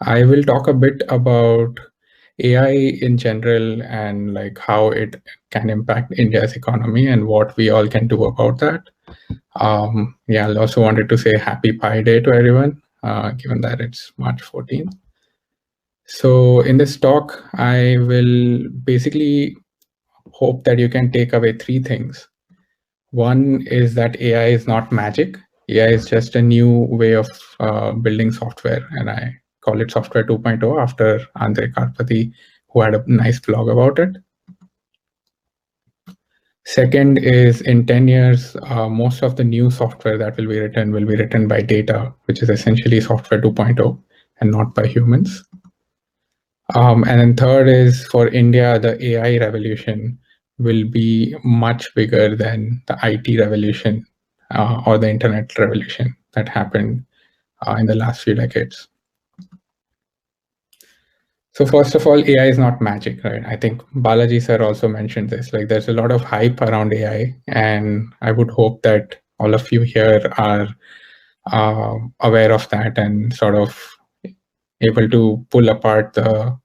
I will talk a bit about AI in general and like how it can impact India's economy and what we all can do about that. Yeah, I also wanted to say Happy Pi Day to everyone, given that it's March 14th. So in this talk, I will basically hope that you can take away three things. One is that AI is not magic. AI is just a new way of building software, and I call it Software 2.0 after Andre Karpathy, who had a nice blog about it. Second is in 10 years, most of the new software that will be written by data, which is essentially Software 2.0 and not by humans. And then third is for India, the AI revolution will be much bigger than the IT revolution or the internet revolution that happened in the last few decades. So first of all, AI is not magic, right? I think Balaji sir also mentioned this. Like there's a lot of hype around AI, and I would hope that all of you here are aware of that and sort of able to pull apart the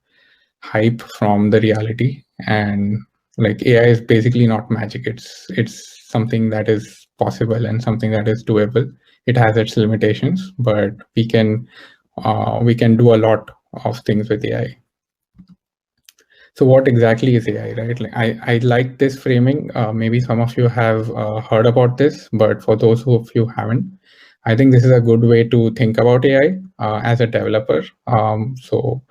hype from the reality. And like AI is basically not magic. It's something that is possible and something that is doable. It has its limitations, but we can do a lot of things with AI. So what exactly is AI, right? Like I like this framing. Maybe some of you have heard about this, but for those of you haven't, I think this is a good way to think about AI as a developer. So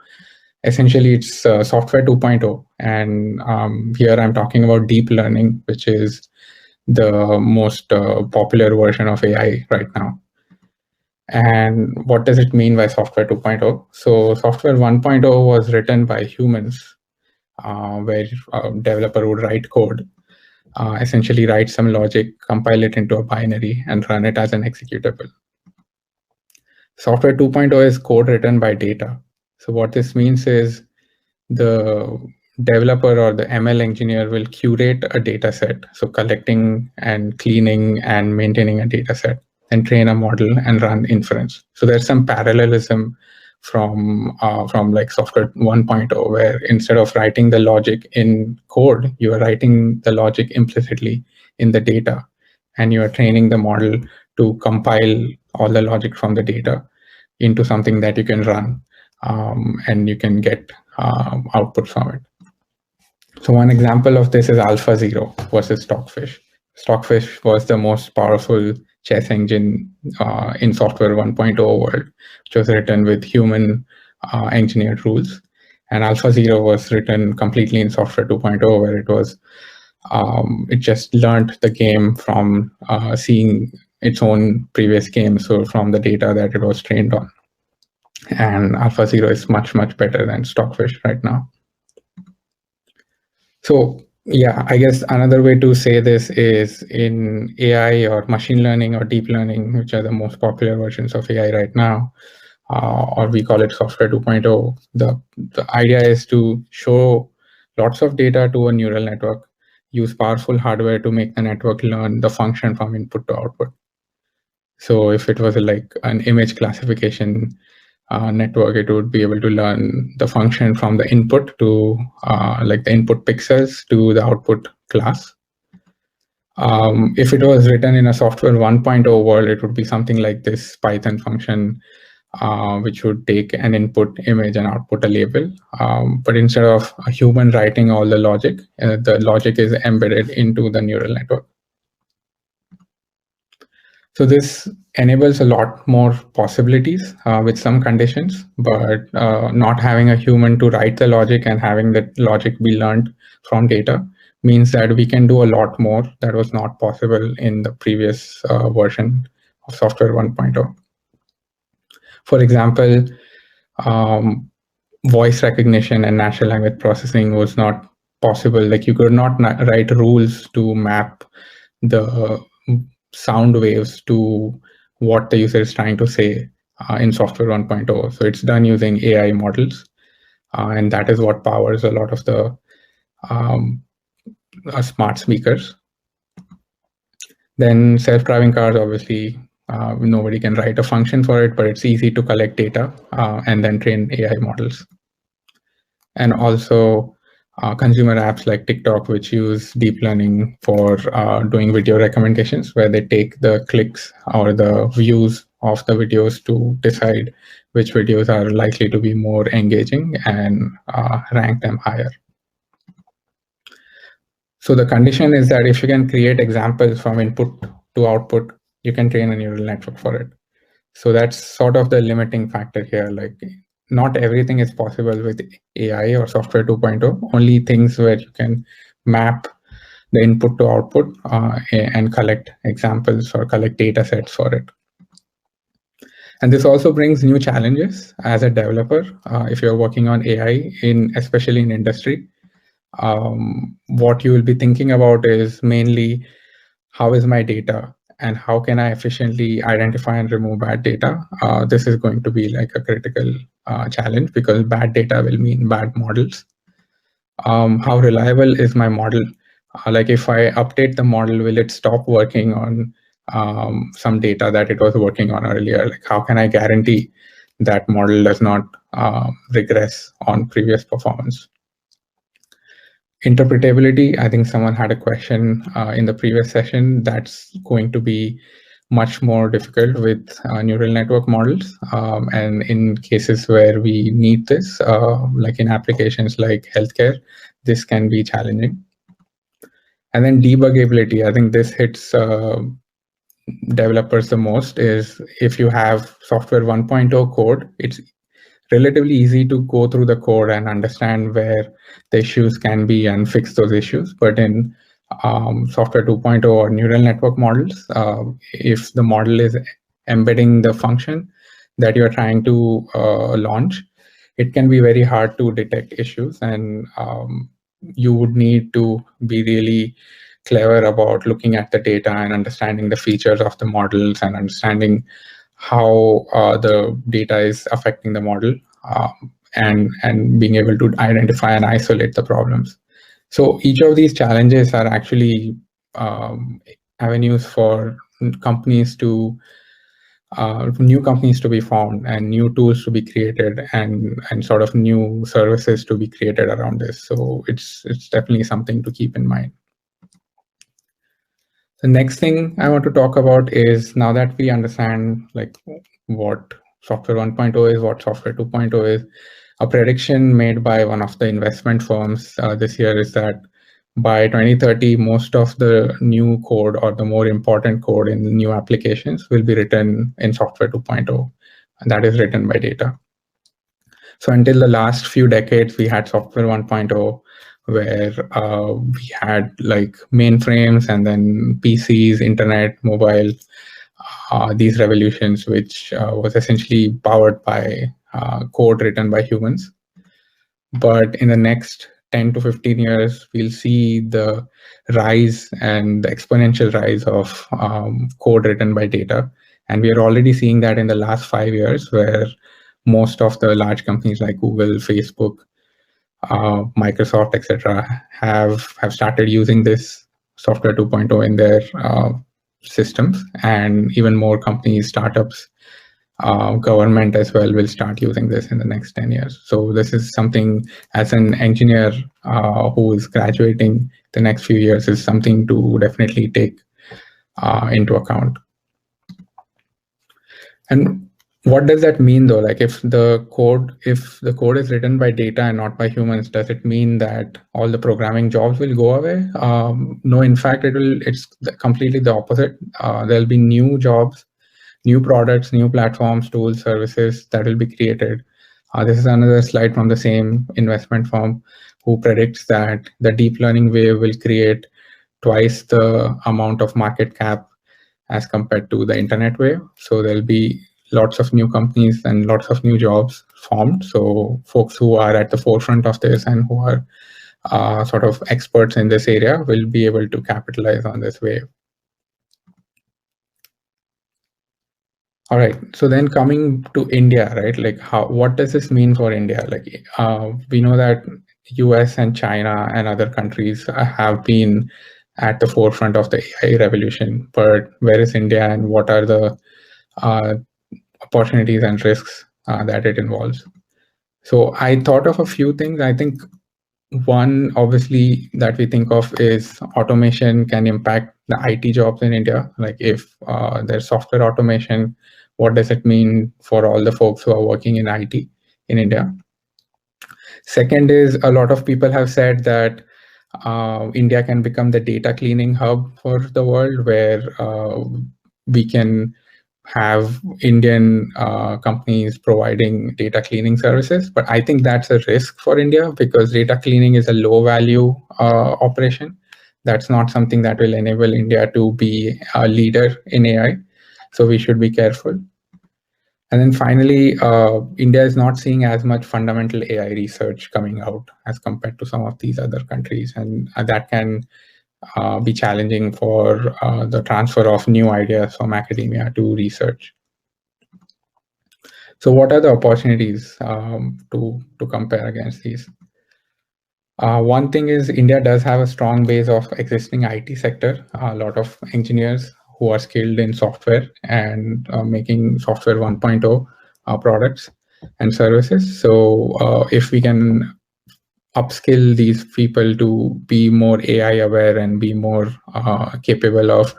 essentially, it's software 2.0, and here I'm talking about deep learning, which is the most popular version of AI right now. And what does it mean by software 2.0? So software 1.0 was written by humans, where a developer would write code, essentially write some logic, compile it into a binary, and run it as an executable. Software 2.0 is code written by data. So what this means is the developer or the ML engineer will curate a data set. So collecting and cleaning and maintaining a data set, and train a model and run inference. So there's some parallelism from like software 1.0, where instead of writing the logic in code, you are writing the logic implicitly in the data, and you are training the model to compile all the logic from the data into something that you can run, and you can get output from it. So one example of this is AlphaZero versus Stockfish. Stockfish was the most powerful chess engine in software 1.0 world, which was written with human engineered rules. And AlphaZero was written completely in software 2.0, where it was it just learned the game from seeing its own previous games, so from the data that it was trained on. And AlphaZero is much, much better than Stockfish right now. So yeah, I guess another way to say this is in AI or machine learning or deep learning, which are the most popular versions of AI right now, or we call it software 2.0. The idea is to show lots of data to a neural network, use powerful hardware to make the network learn the function from input to output. So if it was like an image classification network, it would be able to learn the function from the input to like the input pixels to the output class. If it was written in a software 1.0 world, it would be something like this Python function, which would take an input image and output a label. But instead of a human writing all the logic is embedded into the neural network. So this enables a lot more possibilities with some conditions, but not having a human to write the logic and having the logic be learned from data means that we can do a lot more that was not possible in the previous version of software 1.0. For example, voice recognition and natural language processing was not possible. Like you could not write rules to map the sound waves to what the user is trying to say in software 1.0. So it's done using AI models, and that is what powers a lot of the smart speakers. Then self-driving cars obviously Nobody can write a function for it, but it's easy to collect data and then train AI models. And also consumer apps like TikTok, which use deep learning for doing video recommendations, where they take the clicks or the views of the videos to decide which videos are likely to be more engaging and rank them higher. So the condition is that if you can create examples from input to output, you can train a neural network for it. So that's sort of the limiting factor here. Like, not everything is possible with AI or software 2.0, only things where you can map the input to output and collect examples or collect data sets for it. And this also brings new challenges as a developer. If you're working on AI, especially in industry, what you will be thinking about is mainly, how is my data and how can I efficiently identify and remove bad data? This is going to be like a critical challenge, because bad data will mean bad models. How reliable is my model? Like, if I update the model, will it stop working on some data that it was working on earlier? Like, how can I guarantee that model does not regress on previous performance? Interpretability, I think someone had a question in the previous session. That's going to be much more difficult with neural network models. And in cases where we need this, like in applications like healthcare, this can be challenging. And then debug ability, I think this hits developers the most, is if you have software 1.0 code, it's relatively easy to go through the code and understand where the issues can be and fix those issues. But in software 2.0 or neural network models, if the model is embedding the function that you're trying to launch, it can be very hard to detect issues. And you would need to be really clever about looking at the data and understanding the features of the models and understanding how the data is affecting the model, and being able to identify and isolate the problems. So each of these challenges are actually avenues for companies to new companies to be formed and new tools to be created and sort of new services to be created around this. So it's definitely something to keep in mind. The next thing I want to talk about is, now that we understand like what software 1.0 is, what software 2.0 is, a prediction made by one of the investment firms this year is that by 2030, most of the new code or the more important code in new applications will be written in software 2.0, and that is written by data. So until the last few decades, we had software 1.0, where we had like mainframes and then PCs, internet, mobile, these revolutions, which was essentially powered by code written by humans. But in the next 10 to 15 years, we'll see the rise and the exponential rise of code written by data. And we are already seeing that in the last 5 years, where most of the large companies like Google, Facebook, Microsoft, etc., have started using this software 2.0 in their systems, and even more companies, startups, government as well will start using this in the next 10 years. So this is something, as an engineer who is graduating the next few years, is something to definitely take into account. And what does that mean though? Like, if the code is written by data and not by humans, does it mean that all the programming jobs will go away? No, in fact, it's completely the opposite. There'll be new jobs, new products, new platforms, tools, services that will be created. This is another slide from the same investment firm, who predicts that the deep learning wave will create twice the amount of market cap as compared to the internet wave. So there'll be lots of new companies and lots of new jobs formed. So folks who are at the forefront of this and who are sort of experts in this area will be able to capitalize on this wave. All right. So then coming to India, right? Like, what does this mean for India? Like, we know that US and China and other countries have been at the forefront of the AI revolution. But where is India, and what are the opportunities and risks that it involves? So I thought of a few things. I think one, obviously, that we think of is automation can impact the IT jobs in India. Like if there's software automation, what does it mean for all the folks who are working in IT in India? Second is, a lot of people have said that India can become the data cleaning hub for the world, where we can have Indian companies providing data cleaning services. But I think that's a risk for India, because data cleaning is a low value operation. That's not something that will enable India to be a leader in AI. So we should be careful. And then finally, India is not seeing as much fundamental AI research coming out as compared to some of these other countries. And that can be challenging for the transfer of new ideas from academia to research. So what are the opportunities to compare against these? One thing is, India does have a strong base of existing IT sector, a lot of engineers who are skilled in software and making software 1.0 products and services. So if we can upskill these people to be more AI aware and be more capable of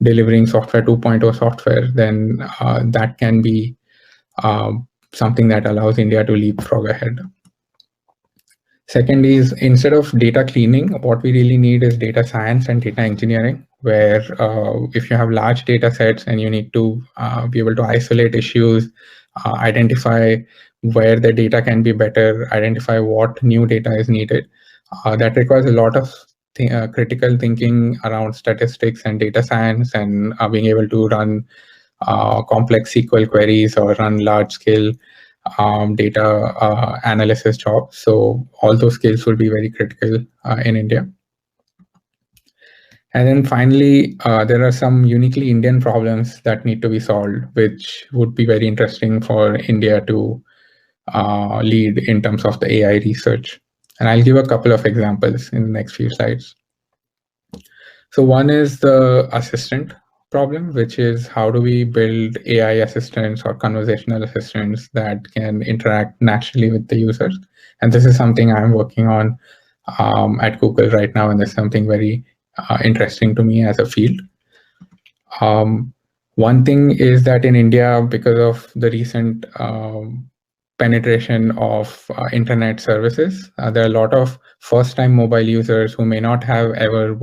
delivering software 2.0 software, then that can be something that allows India to leapfrog ahead. Second is, instead of data cleaning, what we really need is data science and data engineering, where if you have large data sets and you need to be able to isolate issues, identify where the data can be better, identify what new data is needed, that requires a lot of critical thinking around statistics and data science, and being able to run complex SQL queries or run large scale data analysis jobs. So all those skills will be very critical in India. And then finally, there are some uniquely Indian problems that need to be solved, which would be very interesting for India to lead in terms of the AI research. And I'll give a couple of examples in the next few slides. So one is the assistant problem, which is how do we build AI assistants or conversational assistants that can interact naturally with the users? And this is something I'm working on at Google right now, and there's something very interesting to me as a field. One thing is that in India, because of the recent penetration of internet services, there are a lot of first-time mobile users who may not have ever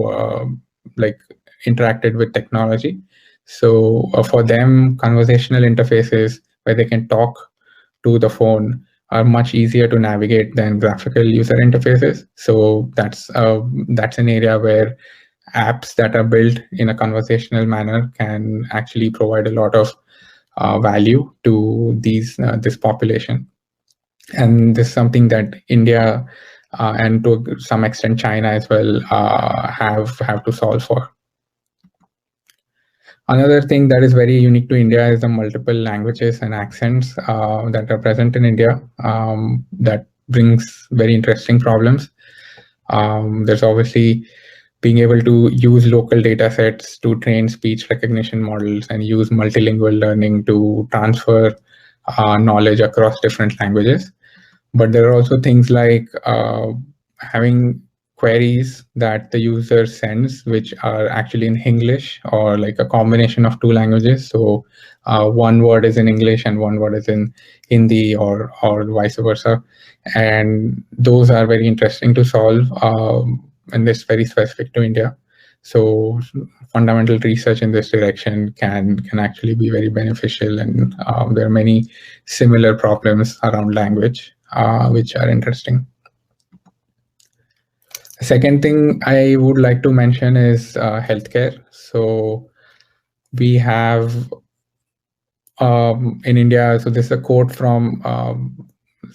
interacted with technology. So for them, conversational interfaces where they can talk to the phone are much easier to navigate than graphical user interfaces. So that's an area where apps that are built in a conversational manner can actually provide a lot of value to this population. And this is something that India and to some extent China as well have to solve for. Another thing that is very unique to India is the multiple languages and accents that are present in India. That brings very interesting problems. There's obviously being able to use local data sets to train speech recognition models and use multilingual learning to transfer knowledge across different languages. But there are also things like having queries that the user sends, which are actually in English or like a combination of two languages. So one word is in English and one word is in Hindi, or vice versa. And those are very interesting to solve, and this is very specific to India. So fundamental research in this direction can actually be very beneficial, and there are many similar problems around language which are interesting. The second thing I would like to mention is healthcare. So we have in India, so this is a quote from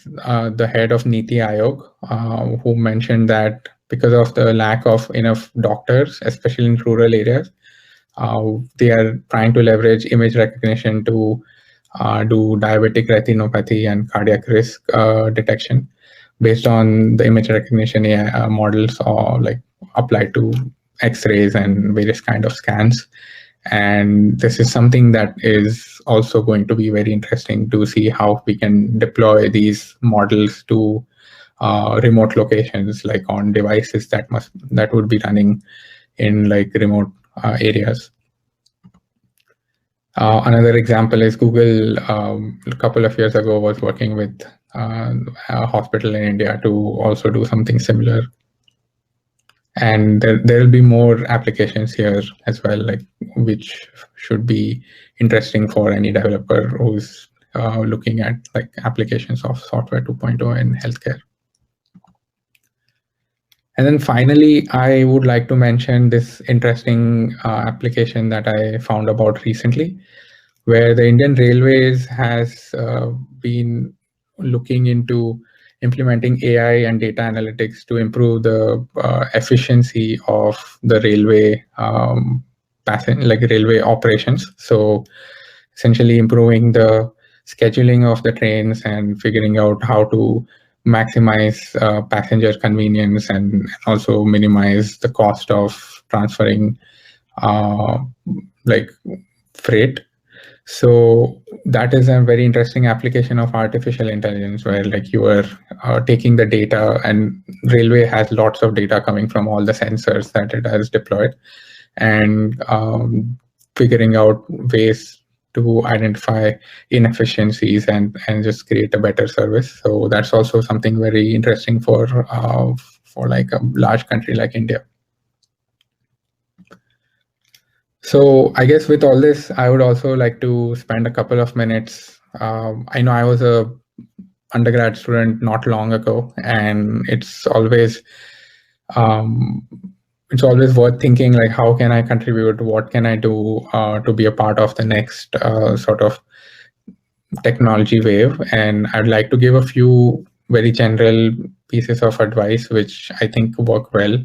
the head of Niti Aayog, who mentioned that because of the lack of enough doctors, especially in rural areas, they are trying to leverage image recognition to do diabetic retinopathy and cardiac risk detection based on the image recognition AI models or like applied to X-rays and various kind of scans. And this is something that is also going to be very interesting to see how we can deploy these models to remote locations, like on devices that would be running in like remote areas. Another example is Google, a couple of years ago, was working with a hospital in India to also do something similar. And there will be more applications here as well, like which should be interesting for any developer who's looking at like applications of Software 2.0 in healthcare. And then finally, I would like to mention this interesting application that I found about recently, where the Indian Railways has been looking into implementing AI and data analytics to improve the efficiency of the railway railway operations. So essentially improving the scheduling of the trains and figuring out how to maximize passenger convenience and also minimize the cost of transferring like freight. So that is a very interesting application of artificial intelligence, where like you are taking the data, and railway has lots of data coming from all the sensors that it has deployed, and figuring out ways to identify inefficiencies and just create a better service. So that's also something very interesting for like a large country like India. So I guess with all this, I would also like to spend a couple of minutes. I know I was a undergrad student not long ago, and it's always worth thinking like, how can I contribute? What can I do to be a part of the next sort of technology wave? And I'd like to give a few very general pieces of advice, which I think work well.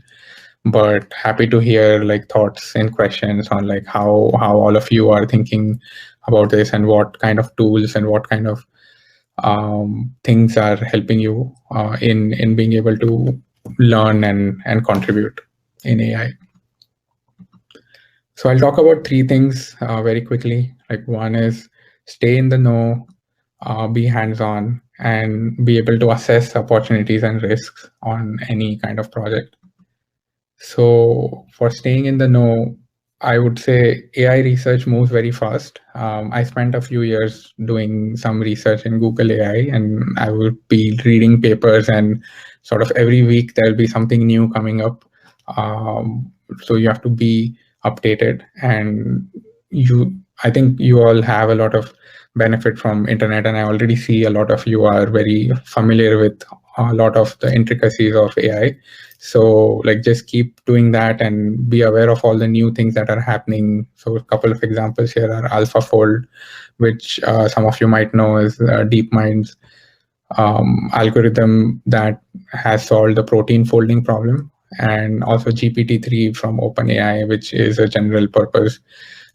But happy to hear like thoughts and questions on like how all of you are thinking about this, and what kind of tools and what kind of things are helping you in being able to learn and contribute in AI. So I'll talk about three things very quickly. Like one is stay in the know, be hands-on, and be able to assess opportunities and risks on any kind of project. So for staying in the know, I would say AI research moves very fast. I spent a few years doing some research in Google AI, and I will be reading papers, and sort of every week there'll be something new coming up. So you have to be updated, and I think you all have a lot of benefit from internet, and I already see a lot of you are very familiar with a lot of the intricacies of AI. So like just keep doing that and be aware of all the new things that are happening. So a couple of examples here are AlphaFold, which some of you might know is DeepMind's algorithm that has solved the protein folding problem, and also GPT-3 from OpenAI, which is a general purpose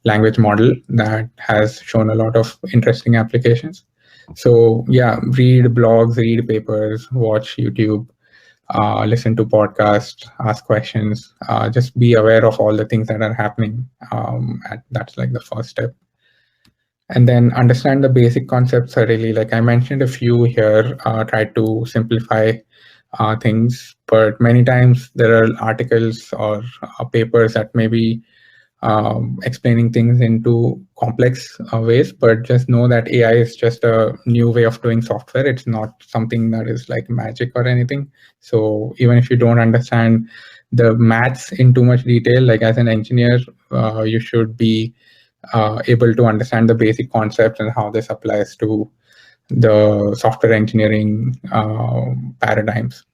language model that has shown a lot of interesting applications. So yeah, read blogs, read papers, watch YouTube, listen to podcasts, ask questions, just be aware of all the things that are happening. That's like the first step. And then understand the basic concepts are really, like I mentioned a few here, try to simplify things, but many times there are articles or papers that may be explaining things into complex ways, but just know that AI is just a new way of doing software. It's not something that is like magic or anything. So even if you don't understand the maths in too much detail, like as an engineer, you should be able to understand the basic concepts and how this applies to the software engineering paradigms.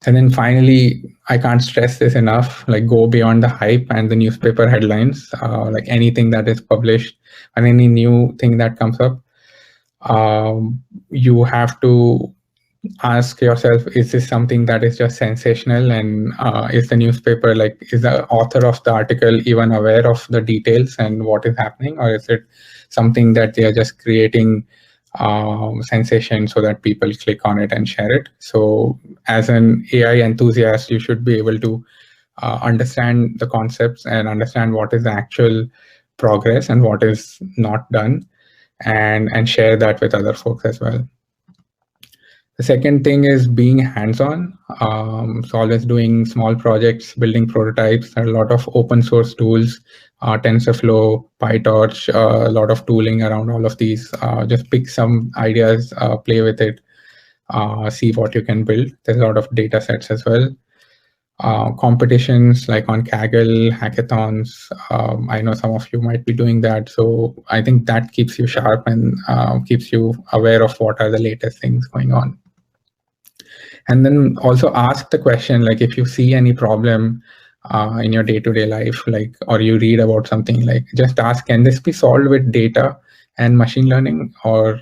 And then finally, I can't stress this enough, like go beyond the hype and the newspaper headlines, like anything that is published and any new thing that comes up. You have to ask yourself, is this something that is just sensational? And is the newspaper, like, is the author of the article even aware of the details and what is happening? Or is it something that they are just creating sensation so that people click on it and share it? So as an AI enthusiast, you should be able to understand the concepts and understand what is the actual progress and what is not done, and share that with other folks as well. The second thing is being hands-on. So always doing small projects, building prototypes. There are a lot of open source tools, TensorFlow, PyTorch, a lot of tooling around all of these. Just pick some ideas, play with it, see what you can build. There's a lot of data sets as well. Competitions like on Kaggle, hackathons. I know some of you might be doing that. So I think that keeps you sharp and keeps you aware of what are the latest things going on. And then also ask the question, like if you see any problem in your day-to-day life, like, or you read about something, like just ask, can this be solved with data and machine learning, or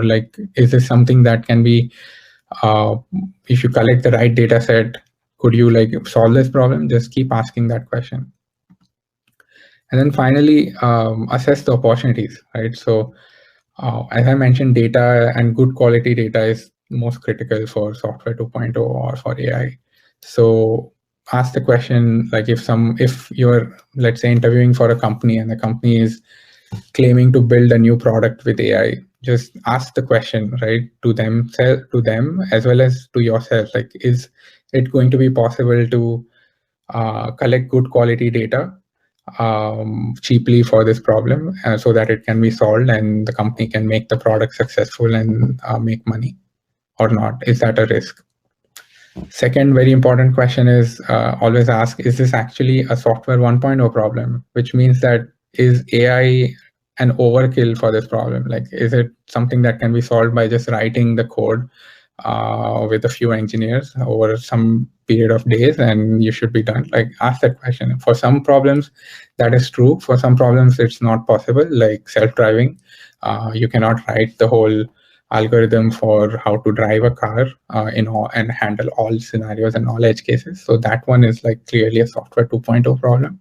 like, is this something that can be, if you collect the right data set, could you like solve this problem? Just keep asking that question. And then finally, assess the opportunities, right? So as I mentioned, data and good quality data is most critical for software 2.0 or for AI. So ask the question, like if you're, let's say, interviewing for a company and the company is claiming to build a new product with AI, just ask the question, right, to them as well as to yourself, like, is it going to be possible to collect good quality data cheaply for this problem, so that it can be solved and the company can make the product successful and make money, or not? Is that a risk? Second very important question is always ask, is this actually a software 1.0 problem? Which means that, is AI an overkill for this problem? Like, is it something that can be solved by just writing the code with a few engineers over some period of days and you should be done? Like, ask that question. For some problems, that is true. For some problems, it's not possible, like self-driving. You cannot write the whole algorithm for how to drive a car and handle all scenarios and all edge cases. So that one is like clearly a software 2.0 problem.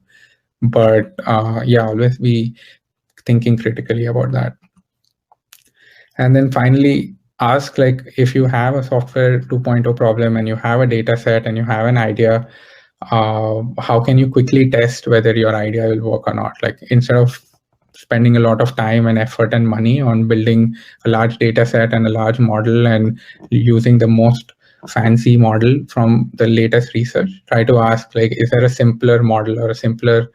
But yeah, always be thinking critically about that. And then finally, ask, like, if you have a software 2.0 problem and you have a data set and you have an idea, how can you quickly test whether your idea will work or not? Like, instead of spending a lot of time and effort and money on building a large data set and a large model and using the most fancy model from the latest research, try to ask, like, is there a simpler model or a simpler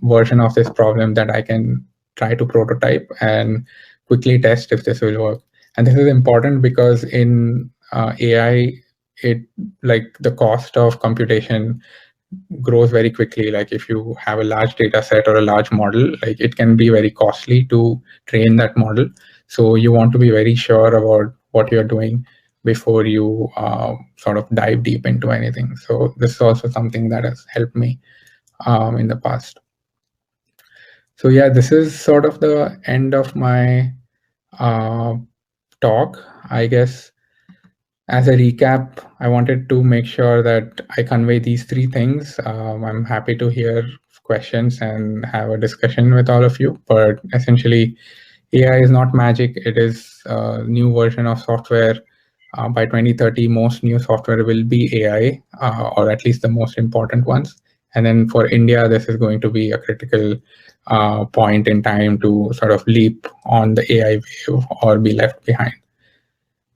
version of this problem that I can try to prototype and quickly test if this will work? And this is important because in AI, like the cost of computation grows very quickly. Like, if you have a large data set or a large model, like, it can be very costly to train that model. So you want to be very sure about what you're doing before you sort of dive deep into anything. So this is also something that has helped me in the past. So yeah, this is sort of the end of my talk. I guess as a recap, I wanted to make sure that I convey these three things. I'm happy to hear questions and have a discussion with all of you, but essentially AI is not magic. It is a new version of software. By 2030, most new software will be AI, or at least the most important ones. And then for India, this is going to be a critical point in time to sort of leap on the AI wave or be left behind.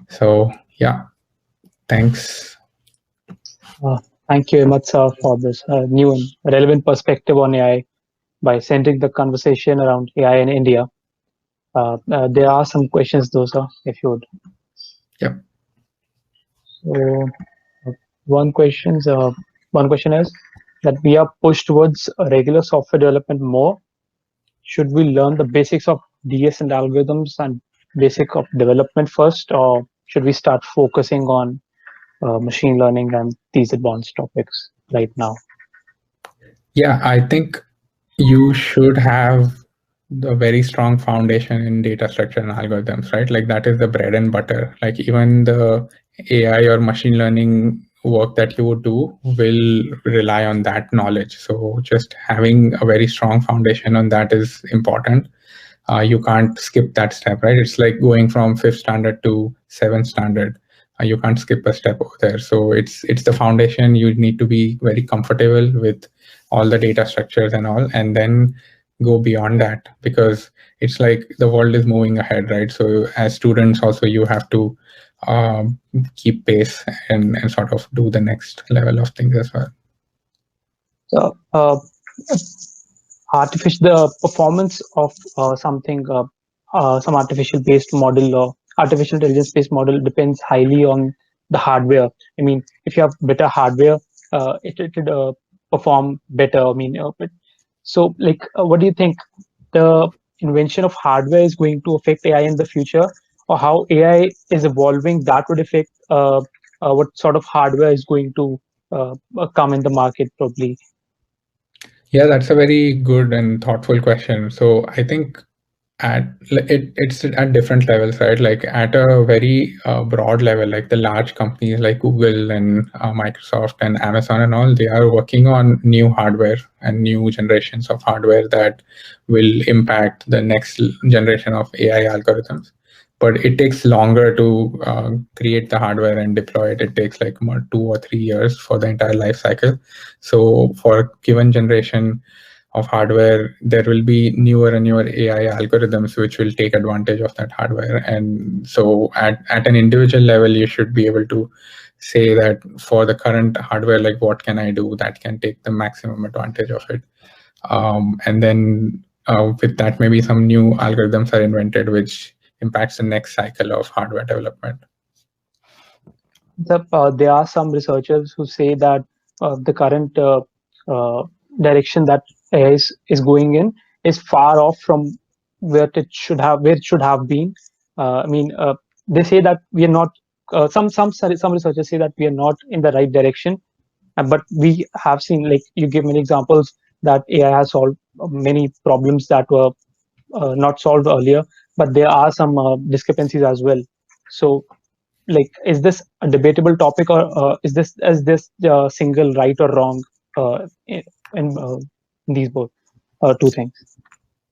So yeah, thanks. Thank you very much, sir, for this new and relevant perspective on AI by centering the conversation around AI in India. There are some questions, though, sir, if you would. Yeah. So, one question is that we are pushed towards regular software development more. Should we learn the basics of DS and algorithms and basic of development first, or should we start focusing on machine learning and these advanced topics right now? Yeah, I think you should have the very strong foundation in data structure and algorithms, right? Like, that is the bread and butter. Like, even the AI or machine learning work that you would do will rely on that knowledge. So just having a very strong foundation on that is important. You can't skip that step, right? It's like going from 5th standard to 7th standard. You can't skip a step over there. So it's the foundation. You need to be very comfortable with all the data structures and all, and then go beyond that, because it's like the world is moving ahead, right? So as students also, you have to keep pace and sort of do the next level of things as well. So, the performance of some artificial based model or artificial intelligence based model depends highly on the hardware. I mean, if you have better hardware, it would perform better. I mean, so like, what do you think? The invention of hardware is going to affect AI in the future, or how AI is evolving that would affect what sort of hardware is going to come in the market probably. Yeah, that's a very good and thoughtful question. So I think it's at different levels, right? Like at a very broad level, like the large companies like Google and Microsoft and Amazon and all, they are working on new hardware and new generations of hardware that will impact the next generation of AI algorithms. But it takes longer to create the hardware and deploy it. It takes like 2 or 3 years for the entire life cycle. So for a given generation of hardware, there will be newer and newer AI algorithms which will take advantage of that hardware. And so at an individual level, you should be able to say that for the current hardware, like what can I do that can take the maximum advantage of it. And then with that, maybe some new algorithms are invented which impacts the next cycle of hardware development. There are some researchers who say that the current direction that AI is going in is far off from where it should have been. I mean, they say that we are not. Some researchers say that we are not in the right direction, but we have seen, like you give many examples, that AI has solved many problems that were not solved earlier. But there are some discrepancies as well. So, like, is this a debatable topic, or is this single right or wrong in these both two things?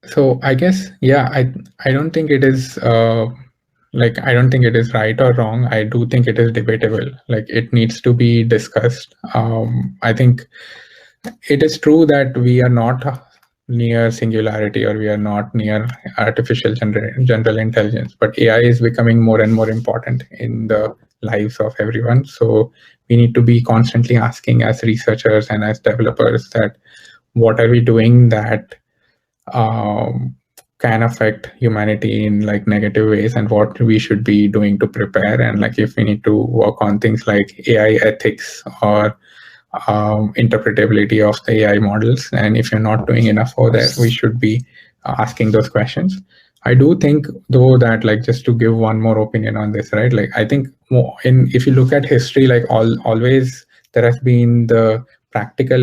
So I guess, yeah, I don't think it is like, I don't think it is right or wrong. I do think it is debatable. Like it needs to be discussed. I think it is true that we are not near singularity, or we are not near artificial general intelligence, but AI is becoming more and more important in the lives of everyone. So we need to be constantly asking as researchers and as developers that what are we doing that can affect humanity in like negative ways, and what we should be doing to prepare. And like if we need to work on things like AI ethics or interpretability of the AI models, and if you're not doing enough for that, we should be asking those questions. I do think though that, like, just to give one more opinion on this, right? Like I think if you look at history, like always there has been the practical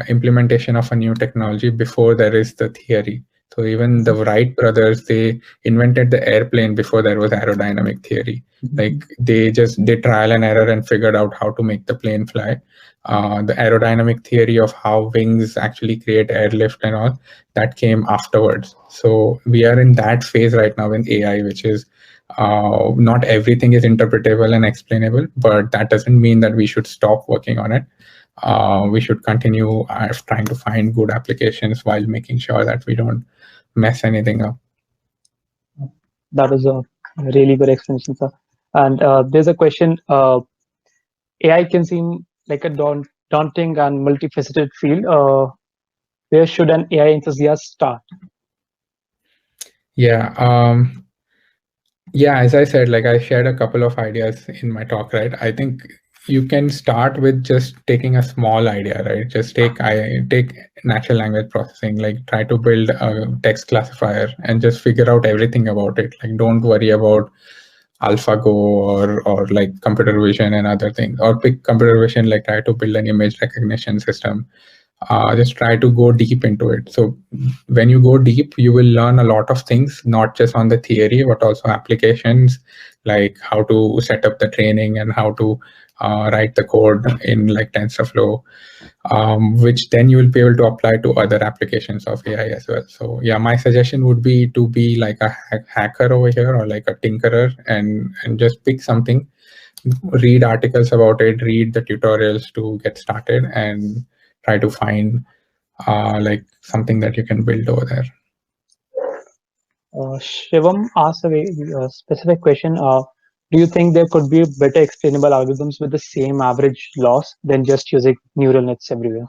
implementation of a new technology before there is the theory. So even the Wright brothers, they invented the airplane before there was aerodynamic theory. Like they did trial and error and figured out how to make the plane fly. The aerodynamic theory of how wings actually create airlift and all, that came afterwards. So we are in that phase right now in AI, which is not everything is interpretable and explainable, but that doesn't mean that we should stop working on it. We should continue trying to find good applications while making sure that we don't mess anything up. That is a really good explanation, sir. And there's a question. AI can seem like a daunting and multifaceted field. Where should an AI enthusiast start? Yeah. Yeah, as I said, like I shared a couple of ideas in my talk, right? I think you can start with just taking a small idea, right? Just take natural language processing, like try to build a text classifier and just figure out everything about it. Like don't worry about AlphaGo or like computer vision and other things, or pick computer vision, like try to build an image recognition system. Just try to go deep into it. So when you go deep, you will learn a lot of things, not just on the theory, but also applications, like how to set up the training and how to write the code in like TensorFlow, which then you will be able to apply to other applications of AI as well. So yeah, my suggestion would be to be like a hacker over here, or like a tinkerer, and just pick something read articles about it, read the tutorials to get started, and try to find like something that you can build over there. Shivam asked a specific question. Do you think there could be better explainable algorithms with the same average loss than just using neural nets everywhere?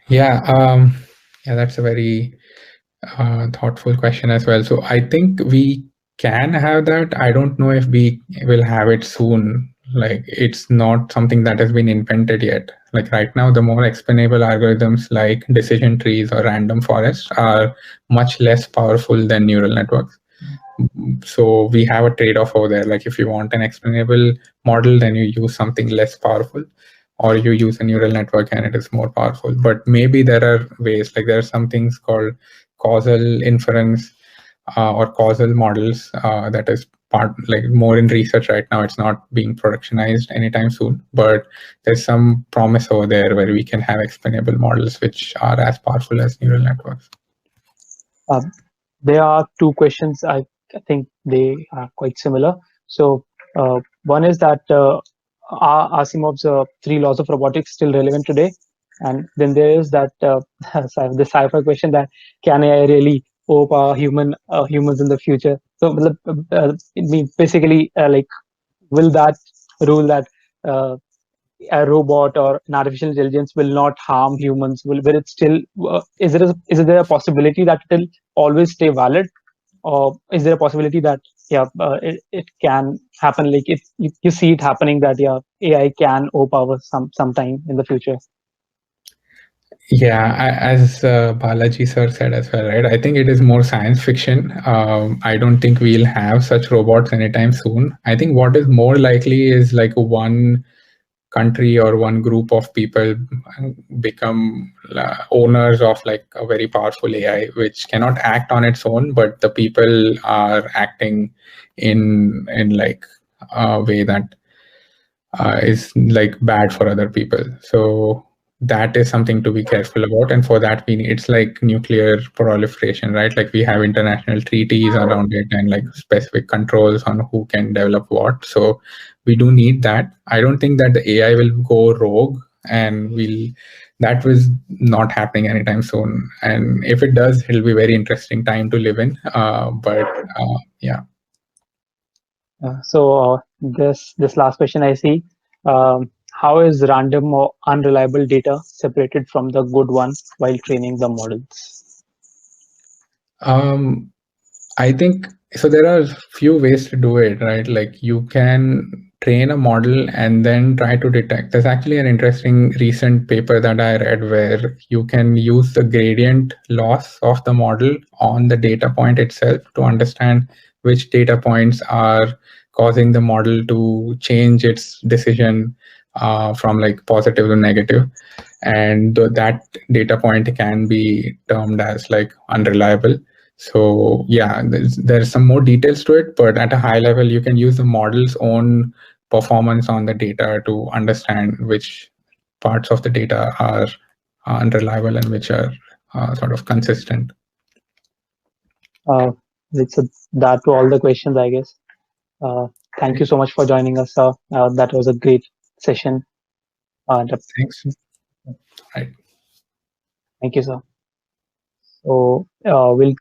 Yeah, yeah, that's a very thoughtful question as well. So I think we can have that. I don't know if we will have it soon. Like it's not something that has been invented yet. Like right now, the more explainable algorithms like decision trees or random forests are much less powerful than neural networks. So we have a trade-off over there. Like if you want an explainable model, then you use something less powerful, or you use a neural network and it is more powerful. But maybe there are ways, like there are some things called causal inference or causal models that is part, like more in research right now. It's not being productionized anytime soon, but there's some promise over there where we can have explainable models which are as powerful as neural networks. There are two questions. I think they are quite similar. So one is that are Asimov's three laws of robotics still relevant today? And then there is that the sci-fi question that can AI really overpower humans in the future? So it means basically like will that rule that uh, a robot or an artificial intelligence will not harm humans? Will it still is there a possibility that it will always stay valid, or is there a possibility that it can happen, like if you see it happening that AI can overpower sometime in the future? Yeah, as Balaji sir said as well, right? I think it is more science fiction. I don't think we'll have such robots anytime soon. I think what is more likely is like one country or one group of people become owners of like a very powerful AI, which cannot act on its own, but the people are acting in like a way that is like bad for other people. So that is something to be careful about. And for that, it's like nuclear proliferation, right? Like we have international treaties around it and like specific controls on who can develop what. So we do need that. I don't think that the AI will go rogue, and that was not happening anytime soon. And if it does, it'll be a very interesting time to live in. Yeah. This last question I see. How is random or unreliable data separated from the good one while training the models? Um, I think so. There are few ways to do it, right? Like you can train a model and then try to detect. There's actually an interesting recent paper that I read where you can use the gradient loss of the model on the data point itself to understand which data points are causing the model to change its decision from like positive to negative. And that data point can be termed as like unreliable. So yeah, there's some more details to it, but at a high level, you can use the model's own performance on the data to understand which parts of the data are unreliable and which are sort of consistent. Uh, it's that to all the questions, I guess. Uh, Thank you so much for joining us, sir. That was a great session. Thanks. Right. Thank you, sir. So we'll